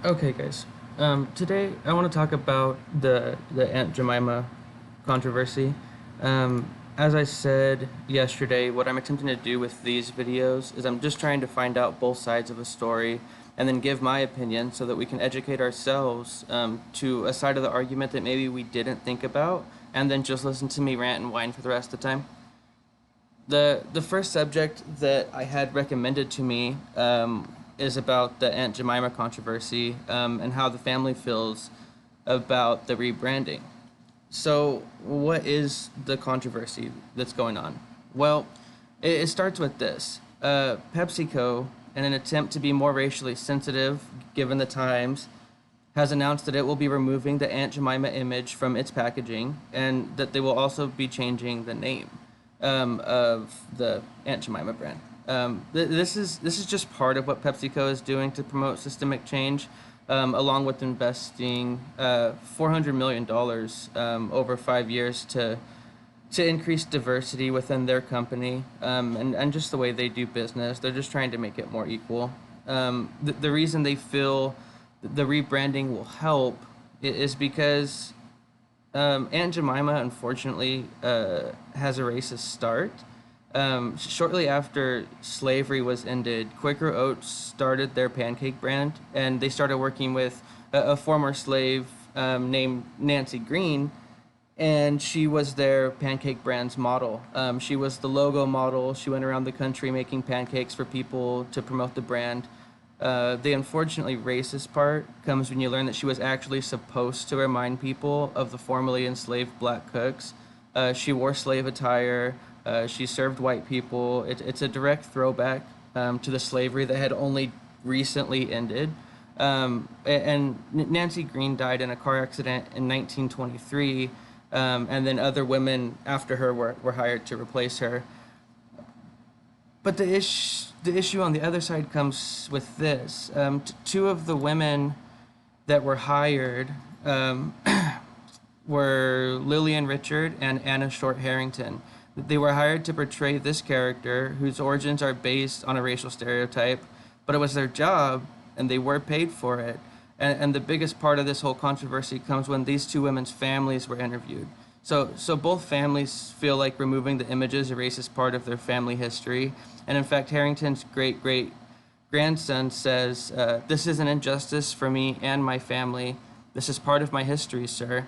Okay, guys. Today I want to talk about the Aunt Jemima controversy. As I said yesterday, what I'm attempting to do with these videos is I'm just trying to find out both sides of a story and then give my opinion so that we can educate ourselves to a side of the argument that maybe we didn't think about, and then just listen to me rant and whine for the rest of the time. The first subject that I had recommended to me is about the Aunt Jemima controversy and how the family feels about the rebranding. So, what is the controversy that's going on? Well, it starts with this. PepsiCo, in an attempt to be more racially sensitive given the times, has announced that it will be removing the Aunt Jemima image from its packaging and that they will also be changing the name of the Aunt Jemima brand. This is just part of what PepsiCo is doing to promote systemic change, along with investing $400 million over 5 years to increase diversity within their company, and just the way they do business. They're just trying to make it more equal. The reason they feel the rebranding will help is because Aunt Jemima, unfortunately, has a racist start. Shortly after slavery was ended, Quaker Oats started their pancake brand, and they started working with a former slave named Nancy Green, and she was their pancake brand's model. She was the logo model. She went around the country making pancakes for people to promote the brand. The unfortunately racist part comes when you learn that she was actually supposed to remind people of the formerly enslaved black cooks. She wore slave attire. She served white people. It's a direct throwback to the slavery that had only recently ended. And Nancy Green died in a car accident in 1923, and then other women after her were hired to replace her. But the issue on the other side comes with this. Two of the women that were hired were Lillian Richard and Anna Short Harrington. They were hired to portray this character whose origins are based on a racial stereotype, but it was their job and they were paid for it. And the biggest part of this whole controversy comes when these two women's families were interviewed. So both families feel like removing the images erases part of their family history. And in fact, Harrington's great great grandson says, "This is an injustice for me and my family. This is part of my history, sir.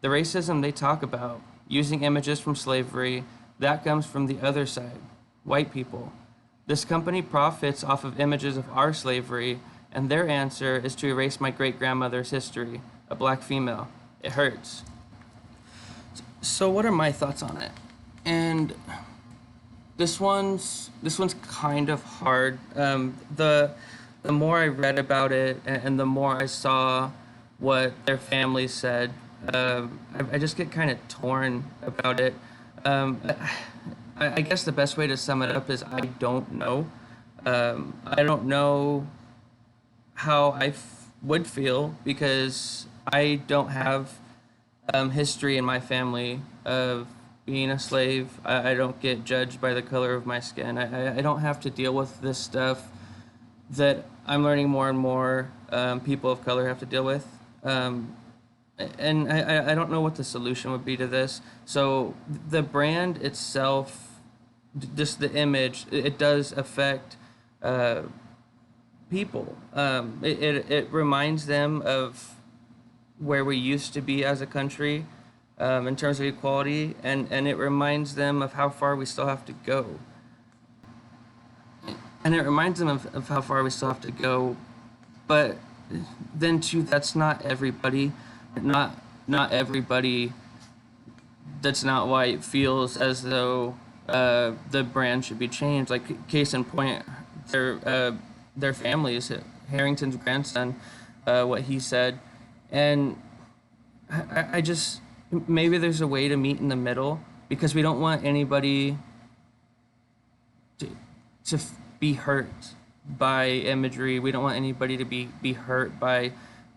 The racism they talk about, using images from slavery, that comes from the other side, white people. This company profits off of images of our slavery, and their answer is to erase my great grandmother's history, a black female. It hurts." So what are my thoughts on it? And this one's kind of hard. The more I read about it and the more I saw what their family said, I just get kind of torn about it. Um, I guess the best way to sum it up is I don't know. I don't know how would feel because I don't have history in my family of being a slave. I don't get judged by the color of my skin. I don't have to deal with this stuff that I'm learning more and more people of color have to deal with. Um, and I don't know what the solution would be to this. So the brand itself, just the image, it does affect uh, people. It reminds them of where we used to be as a country in terms of equality, and it reminds them of how far we still have to go. And it reminds them of how far we still have to go. But then too, that's not everybody. Not not everybody that's not white feels as though the brand should be changed. Like case in point, their families, Harrington's grandson, what he said, and I just maybe there's a way to meet in the middle because we don't want anybody to be hurt by imagery. We don't want anybody to be hurt by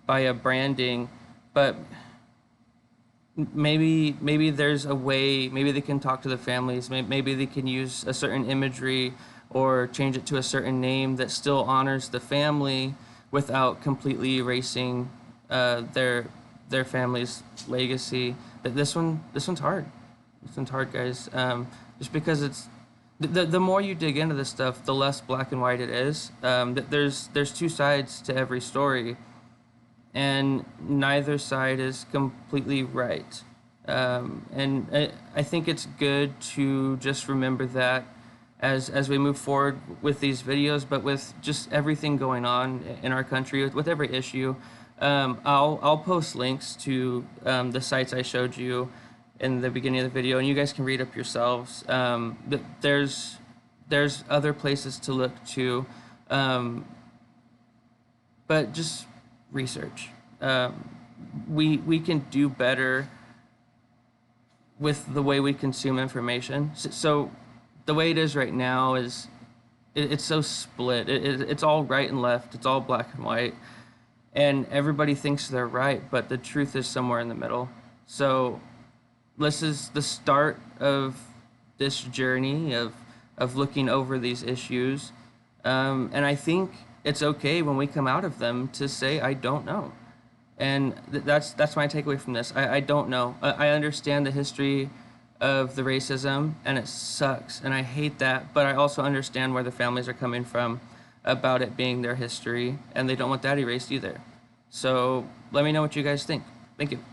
a branding, but maybe there's a way. Maybe they can talk to the families. Maybe they can use a certain imagery or change it to a certain name that still honors the family, without completely erasing their family's legacy. That this one's hard. This one's hard, guys. Just because it's the more you dig into this stuff, the less black and white it is. There's two sides to every story, and neither side is completely right. And I think it's good to just remember that as we move forward with these videos, but with just everything going on in our country, with every issue. I'll post links to the sites I showed you in the beginning of the video, and you guys can read up yourselves. There's other places to look to, but just research. We can do better with the way we consume information. So the way it is right now is it's so split. It's all right and left. It's all black and white, and everybody thinks they're right, but the truth is somewhere in the middle. So this is the start of this journey of looking over these issues, and I think it's okay when we come out of them to say I don't know, and that's my takeaway from this. I don't know. I understand the history of the racism, and it sucks, and I hate that, but I also understand where the families are coming from about it being their history, and they don't want that erased either. So let me know what you guys think. Thank you.